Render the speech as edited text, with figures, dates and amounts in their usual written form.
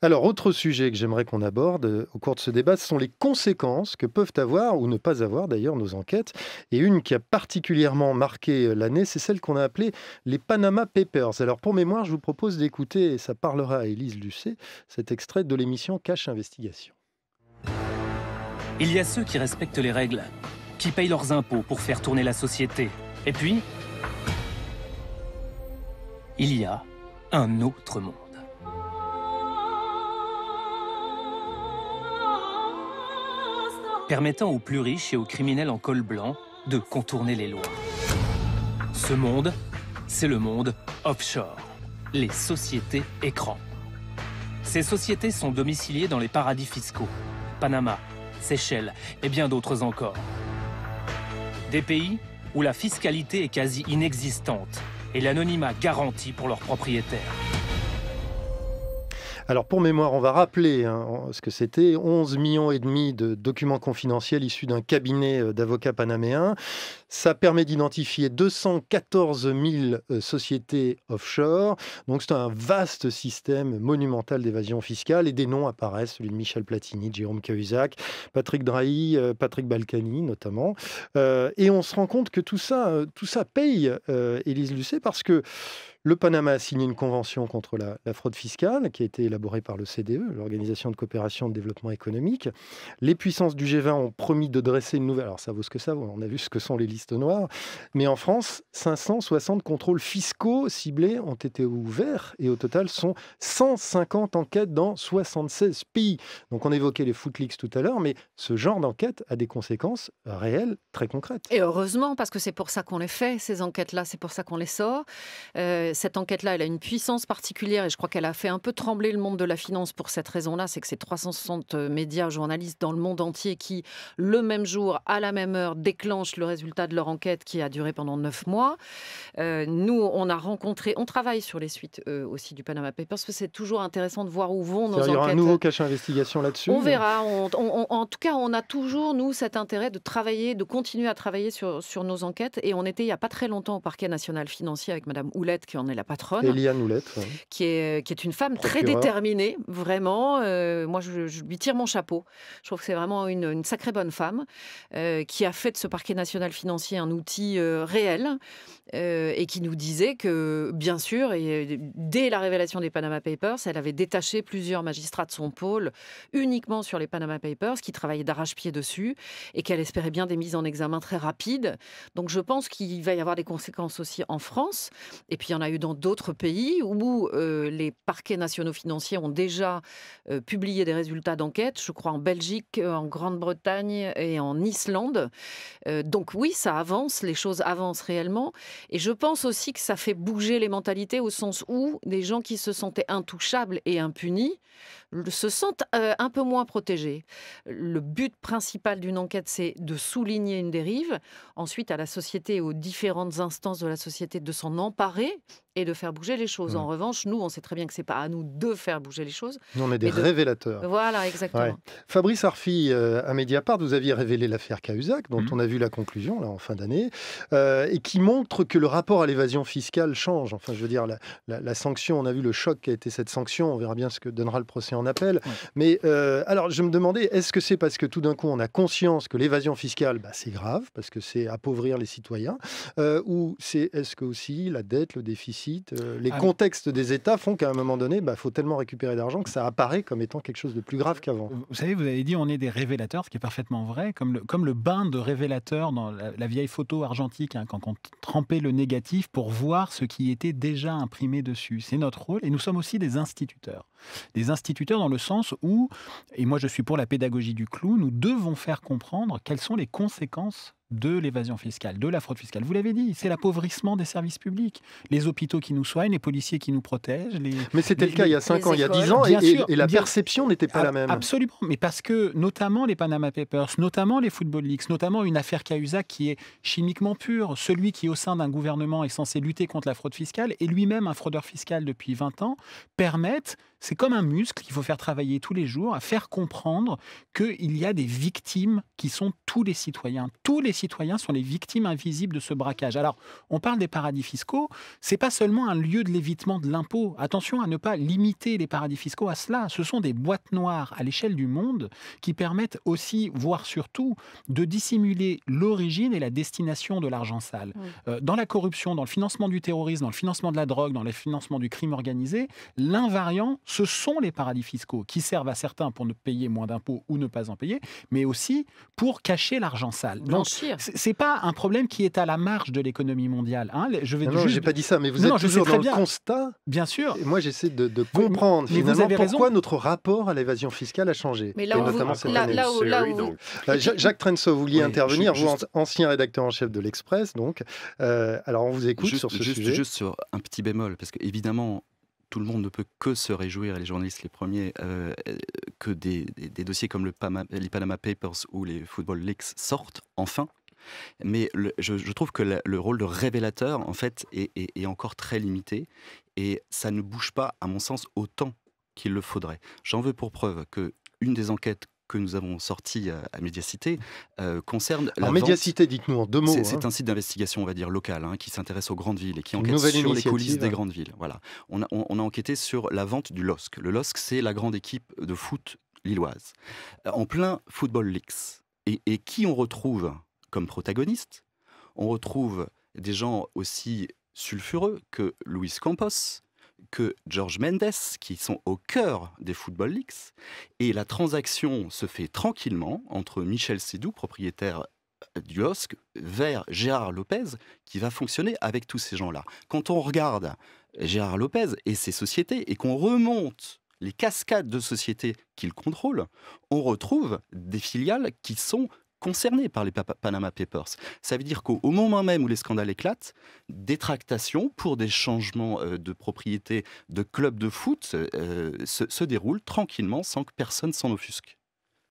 Alors, autre sujet que j'aimerais qu'on aborde au cours de ce débat, ce sont les conséquences que peuvent avoir, ou ne pas avoir d'ailleurs, nos enquêtes. Et une qui a particulièrement marqué l'année, c'est celle qu'on a appelée les Panama Papers. Alors, pour mémoire, je vous propose d'écouter, et ça parlera à Élise Lucet, cet extrait de l'émission Cache Investigation. Il y a ceux qui respectent les règles, qui payent leurs impôts pour faire tourner la société. Et puis, il y a un autre monde. Permettant aux plus riches et aux criminels en col blanc de contourner les lois. Ce monde, c'est le monde offshore, les sociétés écrans. Ces sociétés sont domiciliées dans les paradis fiscaux, Panama, Seychelles et bien d'autres encore. Des pays où la fiscalité est quasi inexistante et l'anonymat garanti pour leurs propriétaires. Alors pour mémoire, on va rappeler ce que c'était, 11,5 millions de documents confidentiels issus d'un cabinet d'avocats panaméens. Ça permet d'identifier 214 000 sociétés offshore. Donc c'est un vaste système monumental d'évasion fiscale et des noms apparaissent, celui de Michel Platini, Jérôme Cahuzac, Patrick Drahi, Patrick Balkany notamment. Et on se rend compte que tout ça paye, Élise Lucet, parce que le Panama a signé une convention contre la fraude fiscale qui a été élaborée par l'OCDE, l'Organisation de coopération et de développement économique. Les puissances du G20 ont promis de dresser une nouvelle... Alors ça vaut ce que ça vaut, on a vu ce que sont les listes noires. Mais en France, 560 contrôles fiscaux ciblés ont été ouverts et au total sont 150 enquêtes dans 76 pays. Donc on évoquait les footleaks tout à l'heure, mais ce genre d'enquête a des conséquences réelles, très concrètes. Et heureusement, parce que c'est pour ça qu'on les fait, ces enquêtes-là, c'est pour ça qu'on les sort. Cette enquête-là, elle a une puissance particulière et je crois qu'elle a fait un peu trembler le monde de la finance pour cette raison-là. C'est que c'est 360 médias, journalistes dans le monde entier qui, le même jour, à la même heure, déclenchent le résultat de leur enquête qui a duré pendant 9 mois. Nous, on travaille sur les suites aussi du Panama Papers parce que c'est toujours intéressant de voir où vont nos enquêtes. Il y aura un nouveau cache investigation là-dessus. On verra. En tout cas, on a toujours, nous, cet intérêt de travailler, de continuer à travailler sur nos enquêtes. Et on était il n'y a pas très longtemps au parquet national financier avec Madame Houlette, qui en est la patronne. Eliane Houlette. Ouais. Qui est une femme très déterminée, vraiment. Moi, je lui tire mon chapeau. Je trouve que c'est vraiment une sacrée bonne femme qui a fait de ce parquet national financier un outil réel et qui nous disait que, bien sûr, et dès la révélation des Panama Papers, elle avait détaché plusieurs magistrats de son pôle uniquement sur les Panama Papers, qui travaillaient d'arrache-pied dessus et qu'elle espérait bien des mises en examen très rapides. Donc, je pense qu'il va y avoir des conséquences aussi en France. Et puis, il y en a eu dans d'autres pays où les parquets nationaux financiers ont déjà publié des résultats d'enquête, je crois en Belgique, en Grande-Bretagne et en Islande. Donc oui, ça avance, les choses avancent réellement. Et je pense aussi que ça fait bouger les mentalités au sens où des gens qui se sentaient intouchables et impunis se sentent un peu moins protégés. Le but principal d'une enquête, c'est de souligner une dérive. Ensuite, à la société et aux différentes instances de la société de s'en emparer et de faire bouger les choses. En revanche, nous, on sait très bien que ce n'est pas à nous de faire bouger les choses. Nous, on est des révélateurs. Voilà, exactement. Ouais. Fabrice Arfi, à Mediapart, vous aviez révélé l'affaire Cahuzac, dont on a vu la conclusion là, en fin d'année, et qui montre que le rapport à l'évasion fiscale change. Enfin, je veux dire, la sanction, on a vu le choc qu'a été cette sanction, on verra bien ce que donnera le procès en appel. Ouais. Mais alors, je me demandais, est-ce que c'est parce que tout d'un coup, on a conscience que l'évasion fiscale, c'est grave, parce que c'est appauvrir les citoyens, ou est-ce que aussi la dette, le déficit, les contextes des États font qu'à un moment donné, faut tellement récupérer d'argent que ça apparaît comme étant quelque chose de plus grave qu'avant. Vous savez, vous avez dit on est des révélateurs, ce qui est parfaitement vrai, comme le bain de révélateur dans la vieille photo argentique, quand on trempait le négatif pour voir ce qui était déjà imprimé dessus. C'est notre rôle et nous sommes aussi des instituteurs. Des instituteurs dans le sens où, et moi je suis pour la pédagogie du clou, nous devons faire comprendre quelles sont les conséquences de l'évasion fiscale, de la fraude fiscale. Vous l'avez dit, c'est l'appauvrissement des services publics. Les hôpitaux qui nous soignent, les policiers qui nous protègent. Mais c'était le cas il y a 5 ans, il y a 10 ans, et la perception n'était pas la même. Absolument, mais parce que notamment les Panama Papers, notamment les Football Leaks, notamment une affaire Cahuzac qui est chimiquement pure, celui qui au sein d'un gouvernement est censé lutter contre la fraude fiscale et lui-même un fraudeur fiscal depuis 20 ans, permettent c'est comme un muscle qu'il faut faire travailler tous les jours, à faire comprendre qu'il y a des victimes qui sont tous les citoyens. Tous les citoyens sont les victimes invisibles de ce braquage. Alors, on parle des paradis fiscaux, c'est pas seulement un lieu de l'évitement de l'impôt. Attention à ne pas limiter les paradis fiscaux à cela. Ce sont des boîtes noires à l'échelle du monde qui permettent aussi, voire surtout, de dissimuler l'origine et la destination de l'argent sale. Dans la corruption, dans le financement du terrorisme, dans le financement de la drogue, dans le financement du crime organisé, l'invariant, ce sont les paradis fiscaux qui servent à certains pour ne payer moins d'impôts ou ne pas en payer, mais aussi pour cacher l'argent sale. Donc, c'est pas un problème qui est à la marge de l'économie mondiale. Hein. Non, j'ai pas dit ça, mais vous êtes toujours dans le constat. Bien sûr. Et moi, j'essaie de comprendre finalement pourquoi notre rapport à l'évasion fiscale a changé. Mais là, et notamment cette année. Jacques Trenso, vous vouliez intervenir, vous, ancien rédacteur en chef de l'Express, donc. Alors, on vous écoute sur ce sujet. Juste sur un petit bémol, parce qu'évidemment, tout le monde ne peut que se réjouir, et les journalistes les premiers, que des dossiers comme les Panama Papers ou les Football Leaks sortent, enfin. Mais je trouve que le rôle de révélateur, en fait, est encore très limité, et ça ne bouge pas, à mon sens, autant qu'il le faudrait. J'en veux pour preuve qu'une des enquêtes que nous avons sorties à Médiacité concerne la vente. Médiacité, dites-nous en 2 mots. C'est un site d'investigation, on va dire, local, qui s'intéresse aux grandes villes et qui enquête sur les coulisses des grandes villes. Voilà. On a enquêté sur la vente du LOSC. Le LOSC, c'est la grande équipe de foot lilloise. En plein Football Leaks. Et qui on retrouve comme protagoniste? On retrouve des gens aussi sulfureux que Luis Campos, que George Mendes, qui sont au cœur des Football Leaks. Et la transaction se fait tranquillement entre Michel Sédou, propriétaire du LOSC, vers Gérard Lopez, qui va fonctionner avec tous ces gens-là. Quand on regarde Gérard Lopez et ses sociétés, et qu'on remonte les cascades de sociétés qu'il contrôle, on retrouve des filiales qui sont concernés par les Panama Papers. Ça veut dire qu'au moment même où les scandales éclatent, des tractations pour des changements de propriété de clubs de foot se déroulent tranquillement sans que personne s'en offusque.